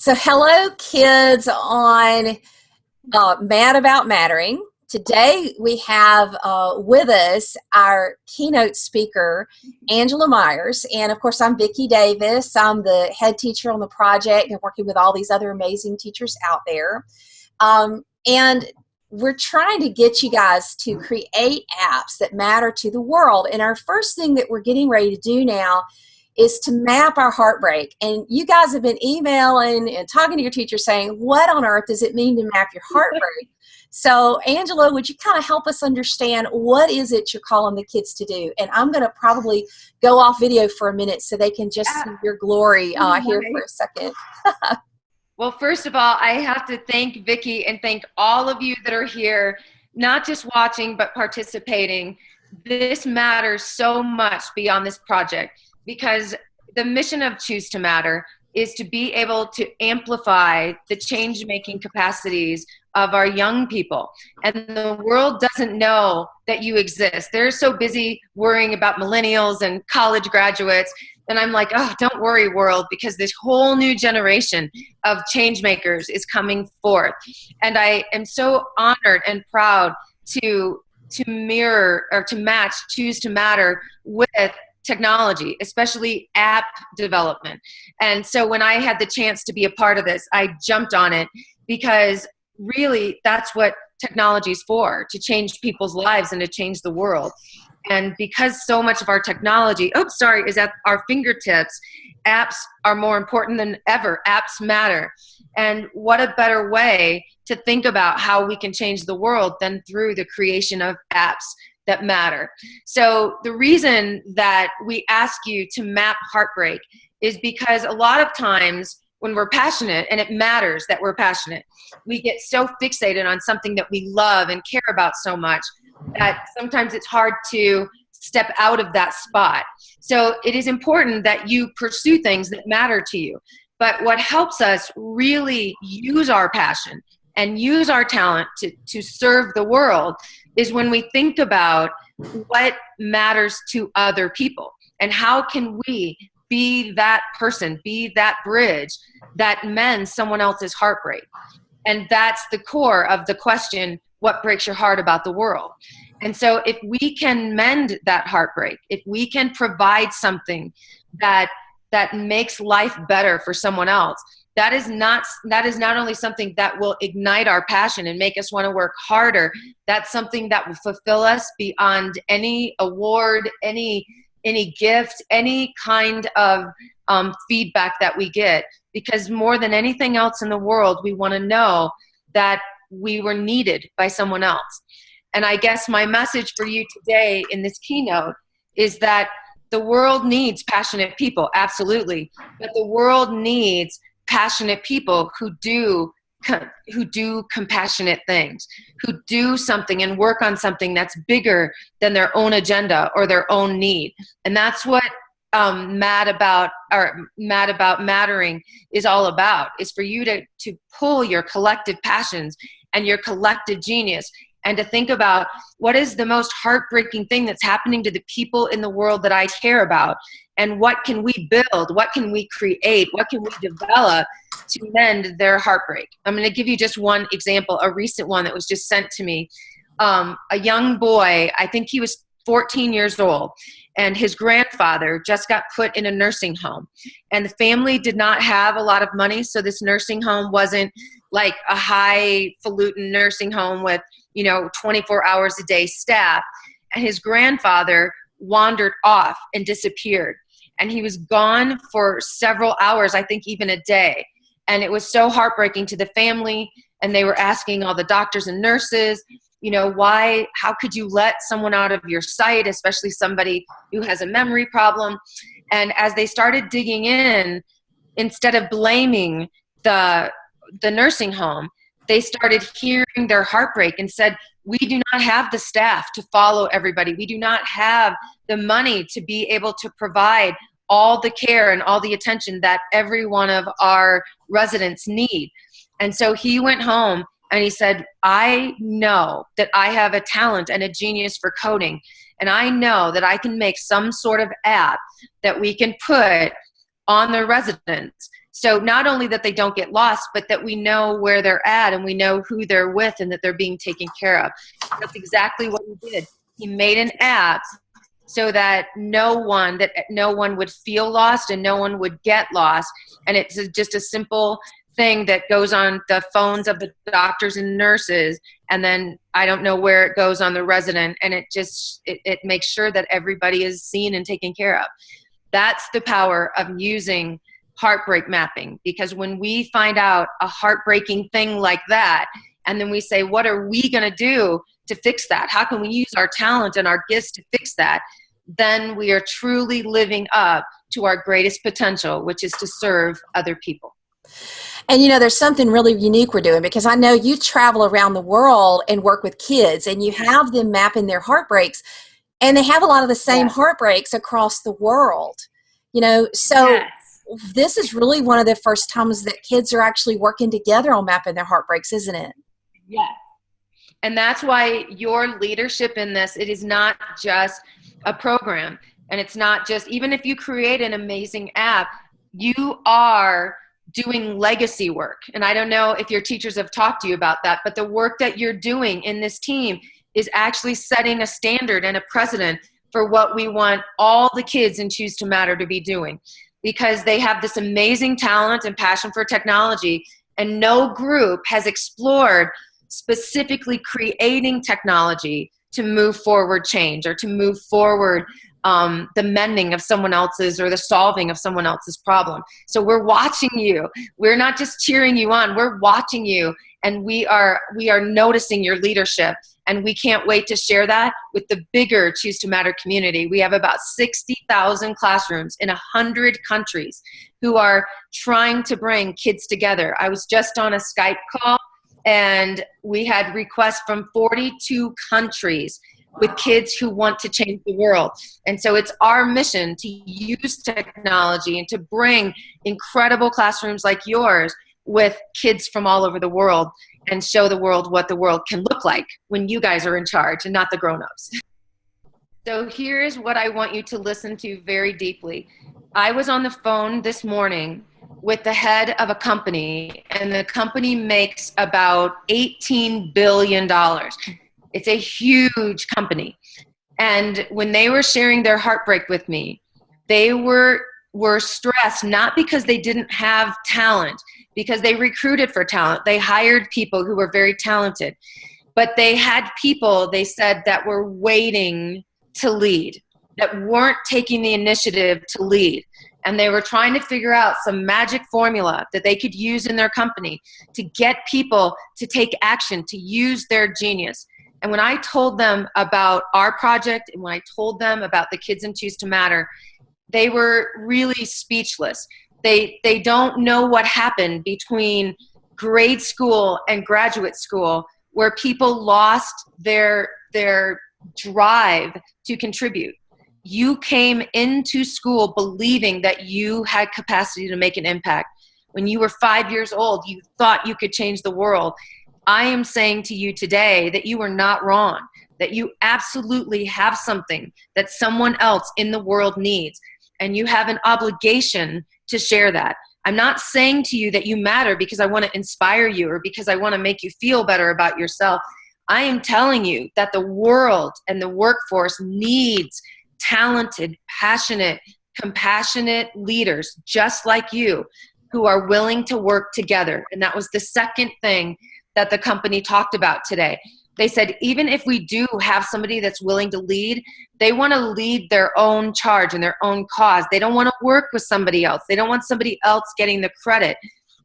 So, hello, kids on Mad About Mattering. Today, we have with us our keynote speaker, Angela Maiers. And of course, I'm Vicki Davis. I'm the head teacher on the project and working with all these other amazing teachers out there. And we're trying to get you guys to create apps that matter to the world. And our first thing that we're getting ready to do now is to map our heartbreak. And you guys have been emailing and talking to your teacher saying, what on earth does it mean to map your heartbreak? So, Angela, would you kind of help us understand what is it you're calling the kids to do? And I'm going to probably go off video for a minute so they can just see your glory here for a second. Well, first of all, I have to thank Vicki and thank all of you that are here, not just watching, but participating. This matters so much beyond this project, because the mission of Choose to Matter is to be able to amplify the change-making capacities of our young people. And the world doesn't know that you exist. They're so busy worrying about millennials and college graduates. And I'm like, oh, don't worry, world, because this whole new generation of change makers is coming forth. And I am so honored and proud to mirror or to match Choose to Matter with technology, especially app development. And so when I had the chance to be a part of this, I jumped on it, because really that's what technology is for, to change people's lives and to change the world. And because so much of our technology, is at our fingertips, apps are more important than ever. Apps matter. And what a better way to think about how we can change the world than through the creation of apps that matter. So the reason that we ask you to map heartbreak is because a lot of times when we're passionate, and it matters that we're passionate, we get so fixated on something that we love and care about so much that sometimes it's hard to step out of that spot. So it is important that you pursue things that matter to you. But what helps us really use our passion and use our talent to serve the world is when we think about what matters to other people, and how can we be that person, be that bridge that mends someone else's heartbreak. And that's the core of the question, what breaks your heart about the world? And so if we can mend that heartbreak, if we can provide something that makes life better for someone else, that is not only something that will ignite our passion and make us want to work harder, that's something that will fulfill us beyond any award, any gift, any kind of feedback that we get. Because more than anything else in the world, we want to know that we were needed by someone else. And I guess my message for you today in this keynote is that the world needs passionate people, absolutely. But the world needs passionate people who do compassionate things, who do something and work on something that's bigger than their own agenda or their own need. And that's what Mad About Mattering is all about, is for you to pull your collective passions and your collective genius, and to think about what is the most heartbreaking thing that's happening to the people in the world that I care about, and what can we build, what can we create, what can we develop to mend their heartbreak. I'm going to give you just one example, a recent one that was just sent to me. A young boy, I think he was 14 years old, and his grandfather just got put in a nursing home. And the family did not have a lot of money, so this nursing home wasn't like a highfalutin nursing home with 24 hours a day staff. And his grandfather wandered off and disappeared. And he was gone for several hours, I think even a day. And it was so heartbreaking to the family. And they were asking all the doctors and nurses, how could you let someone out of your sight, especially somebody who has a memory problem? And as they started digging in, instead of blaming the nursing home, they started hearing their heartbreak and said, we do not have the staff to follow everybody. We do not have the money to be able to provide all the care and all the attention that every one of our residents need. And so he went home and he said, I know that I have a talent and a genius for coding. And I know that I can make some sort of app that we can put on the residents So not only that they don't get lost, but that we know where they're at and we know who they're with and that they're being taken care of. That's exactly what he did. He made an app so that no one would feel lost and no one would get lost. And it's just a simple thing that goes on the phones of the doctors and nurses, and then I don't know where it goes on the resident, and it makes sure that everybody is seen and taken care of. That's the power of using heartbreak mapping, because when we find out a heartbreaking thing like that, and then we say, what are we going to do to fix that? How can we use our talent and our gifts to fix that? Then we are truly living up to our greatest potential, which is to serve other people. And, there's something really unique we're doing, because I know you travel around the world and work with kids, and you have them mapping their heartbreaks, and they have a lot of the same heartbreaks across the world, so Yes. This is really one of the first times that kids are actually working together on mapping their heartbreaks, isn't it? Yes. And that's why your leadership in this, it is not just a program, and it's not just, even if you create an amazing app, you are doing legacy work. And I don't know if your teachers have talked to you about that, but the work that you're doing in this team is actually setting a standard and a precedent for what we want all the kids in Choose to Matter to be doing, because they have this amazing talent and passion for technology, and no group has explored specifically creating technology to move forward change or to move forward the mending of someone else's or the solving of someone else's problem. So we're watching you. We're not just cheering you on. We're watching you, and we are noticing your leadership, and we can't wait to share that with the bigger Choose to Matter community. We have about 60,000 classrooms in 100 countries who are trying to bring kids together. I was just on a Skype call, and we had requests from 42 countries with kids who want to change the world. And so it's our mission to use technology and to bring incredible classrooms like yours with kids from all over the world and show the world what the world can look like when you guys are in charge and not the grown-ups. So here's what I want you to listen to very deeply. I was on the phone this morning with the head of a company, and the company makes about $18 billion. It's a huge company. And when they were sharing their heartbreak with me, they were stressed, not because they didn't have talent, because they recruited for talent. They hired people who were very talented. But they had people, they said, that were waiting to lead, that weren't taking the initiative to lead. And they were trying to figure out some magic formula that they could use in their company to get people to take action, to use their genius. And when I told them about our project and when I told them about the kids in Choose to Matter, they were really speechless. They don't know what happened between grade school and graduate school, where people lost their drive to contribute. You came into school believing that you had capacity to make an impact. When you were 5 years old, you thought you could change the world. I am saying to you today that you are not wrong, that you absolutely have something that someone else in the world needs, and you have an obligation to share that. I'm not saying to you that you matter because I want to inspire you or because I want to make you feel better about yourself. I am telling you that the world and the workforce needs talented, passionate, compassionate leaders just like you who are willing to work together. And that was the second thing that the company talked about today. They said, even if we do have somebody that's willing to lead, they want to lead their own charge and their own cause. They don't want to work with somebody else. They don't want somebody else getting the credit.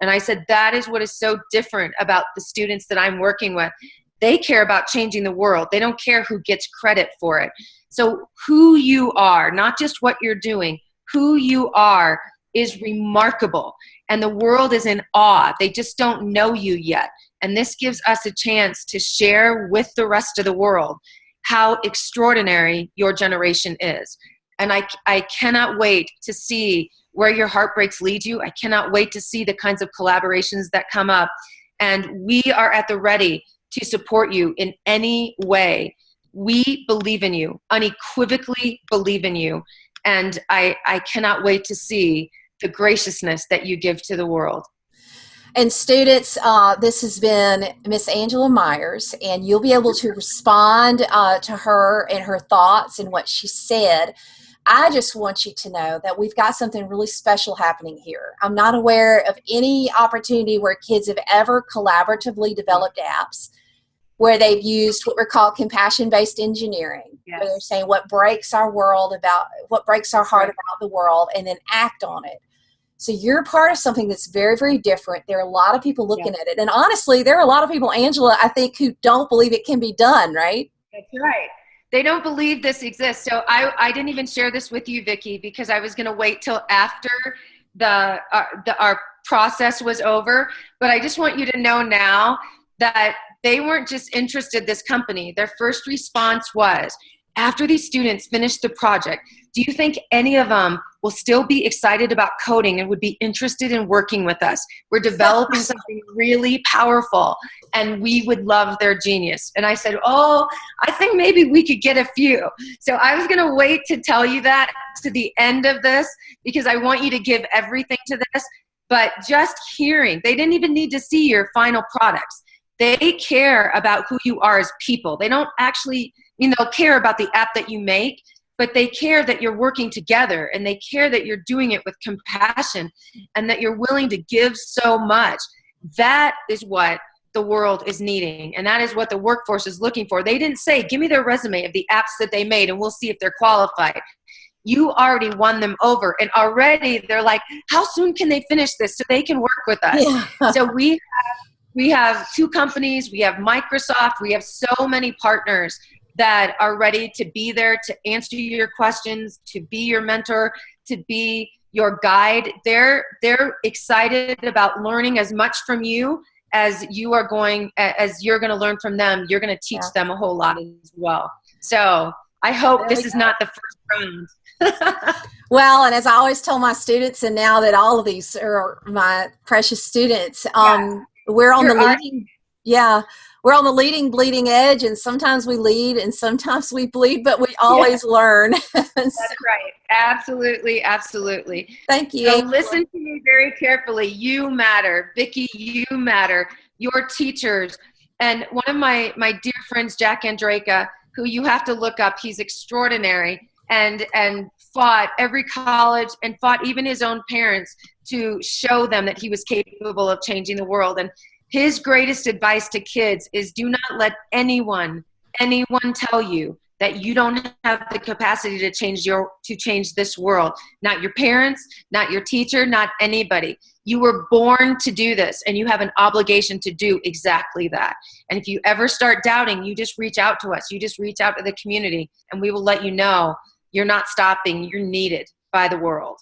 And I said, that is what is so different about the students that I'm working with. They care about changing the world. They don't care who gets credit for it. So who you are, not just what you're doing, who you are is remarkable. And the world is in awe. They just don't know you yet. And this gives us a chance to share with the rest of the world how extraordinary your generation is. And I cannot wait to see where your heartbreaks lead you. I cannot wait to see the kinds of collaborations that come up. And we are at the ready to support you in any way. We believe in you, unequivocally believe in you. And I cannot wait to see the graciousness that you give to the world. And students, this has been Miss Angela Maiers, and you'll be able to respond to her and her thoughts and what she said. I just want you to know that we've got something really special happening here. I'm not aware of any opportunity where kids have ever collaboratively developed apps where they've used what we're called compassion-based engineering, Yes. where they're saying what breaks our world about, what breaks our heart about the world, and then act on it. So you're part of something that's very, very different. There are a lot of people looking at it. And honestly, there are a lot of people, Angela, I think, who don't believe it can be done, right? That's right. They don't believe this exists. So I didn't even share this with you, Vicki, because I was going to wait till after our process was over. But I just want you to know now that they weren't just interested, this company. Their first response was, after these students finish the project, do you think any of them will still be excited about coding and would be interested in working with us? We're developing something really powerful and we would love their genius. And I said, oh, I think maybe we could get a few. So I was gonna wait to tell you that to the end of this because I want you to give everything to this. But just hearing, they didn't even need to see your final products. They care about who you are as people. They don't actually, they'll care about the app that you make, but they care that you're working together and they care that you're doing it with compassion and that you're willing to give so much. That is what the world is needing. And that is what the workforce is looking for. They didn't say, give me their resume of the apps that they made and we'll see if they're qualified. You already won them over. And already they're like, how soon can they finish this so they can work with us? Yeah. So we have two companies, we have Microsoft, we have so many partners that are ready to be there to answer your questions, to be your mentor, to be your guide. They're excited about learning as much from you as you're going to learn from them. You're going to teach them a whole lot as well. So I hope this is not the first round. Well, and as I always tell my students, and now that all of these are my precious students, we're on we're on the leading, bleeding edge, and sometimes we lead and sometimes we bleed, but we always learn. That's right. Absolutely, absolutely. Thank you. So listen to me very carefully. You matter. Vicki, you matter. Your teachers. And one of my dear friends, Jack Andraka, who you have to look up, he's extraordinary, and fought every college and fought even his own parents to show them that he was capable of changing the world. And his greatest advice to kids is do not let anyone tell you that you don't have the capacity to change this world. Not your parents, not your teacher, not anybody. You were born to do this and you have an obligation to do exactly that. And if you ever start doubting, you just reach out to us. You just reach out to the community and we will let you know you're not stopping. You're needed by the world.